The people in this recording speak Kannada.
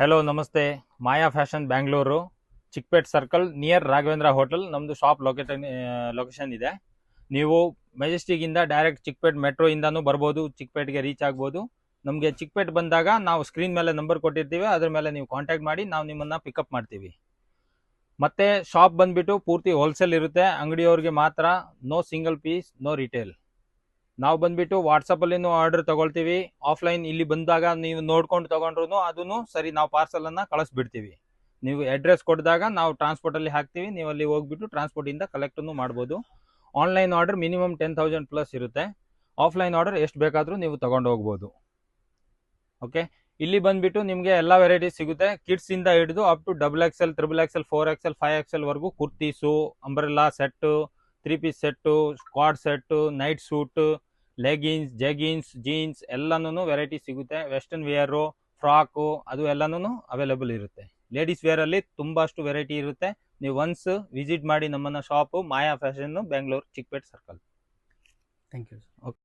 ಹಲೋ ನಮಸ್ತೆ. Maya fashion Bangalore, Chickpet circle near Raghavendra hotel ನಮ್ಮದು ಶಾಪ್ ಲೊಕೇಶನ್ ಇದೆ. ನೀವು ಮೆಜೆಸ್ಟಿಕ್ಕಿಂದ ಡೈರೆಕ್ಟ್ ಚಿಕ್ಪೇಟ್ ಮೆಟ್ರೋ ಇಂದಾನು ಬರ್ಬೋದು, ಚಿಕ್ಪೇಟ್ಗೆ ರೀಚ್ ಆಗ್ಬೋದು. ನಮಗೆ ಚಿಕ್ಪೇಟ್ ಬಂದಾಗ ನಾವು ಸ್ಕ್ರೀನ್ ಮೇಲೆ ನಂಬರ್ ಕೊಟ್ಟಿರ್ತೀವಿ, ಅದ್ರ ಮೇಲೆ ನೀವು ಕಾಂಟ್ಯಾಕ್ಟ್ ಮಾಡಿ ನಾವು ನಿಮ್ಮನ್ನು ಪಿಕಪ್ ಮಾಡ್ತೀವಿ. ಮತ್ತೆ ಶಾಪ್ ಬಂದ್ಬಿಟ್ಟು ಪೂರ್ತಿ ಹೋಲ್ಸೇಲ್ ಇರುತ್ತೆ, ಅಂಗಡಿಯವ್ರಿಗೆ ಮಾತ್ರ, no single piece, no retail. ನಾವು ಬಂದ್ಬಿಟ್ಟು ವಾಟ್ಸಪ್ಪಲ್ಲಿನೂ ಆರ್ಡರ್ ತಗೊಳ್ತೀವಿ, ಆಫ್ಲೈನ್ ಇಲ್ಲಿ ಬಂದಾಗ ನೀವು ನೋಡ್ಕೊಂಡು ತಗೊಂಡ್ರು ಅದನ್ನು ಸರಿ ನಾವು ಪಾರ್ಸಲನ್ನು ಕಳಿಸ್ಬಿಡ್ತೀವಿ. ನೀವು ಅಡ್ರೆಸ್ ಕೊಡಿದಾಗ ನಾವು ಟ್ರಾನ್ಸ್ಪೋರ್ಟಲ್ಲಿ ಹಾಕ್ತೀವಿ, ನೀವು ಅಲ್ಲಿ ಹೋಗ್ಬಿಟ್ಟು ಟ್ರಾನ್ಸ್ಪೋರ್ಟಿಂದ ಕಲೆಕ್ಟನ್ನು ಮಾಡ್ಬೋದು. ಆನ್ಲೈನ್ ಆರ್ಡರ್ ಮಿನಿಮಮ್ 10,000 ಪ್ಲಸ್ ಇರುತ್ತೆ. ಆಫ್ಲೈನ್ ಆರ್ಡರ್ ಎಷ್ಟು ಬೇಕಾದರೂ ನೀವು ತಗೊಂಡು ಹೋಗ್ಬೋದು. ಓಕೆ, ಇಲ್ಲಿ ಬಂದ್ಬಿಟ್ಟು ನಿಮಗೆ ಎಲ್ಲ ವೆರೈಟೀಸ್ ಸಿಗುತ್ತೆ. ಕಿಡ್ಸಿಂದ ಹಿಡಿದು up to XXL, XXL, 4XL, 5XL ವರೆಗೂ kurtis, umbrella set, 3 piece set, squad set, night suit, leggings, jeggings, jeans ಎಲ್ಲನೂ ವೆರೈಟಿ ಸಿಗುತ್ತೆ. ವೆಸ್ಟರ್ನ್ ವೇರು, ಫ್ರಾಕು ಅದು ಎಲ್ಲನೂ ಅವೈಲೇಬಲ್ ಇರುತ್ತೆ. ಲೇಡೀಸ್ ವೇರಲ್ಲಿ ತುಂಬಾಷ್ಟು ವೆರೈಟಿ ಇರುತ್ತೆ. ನೀವು ಒನ್ಸ್ ವಿಸಿಟ್ ಮಾಡಿ ನಮ್ಮನ್ನ shop Maya fashion Bangalore Chickpet circle. Thank you. Okay.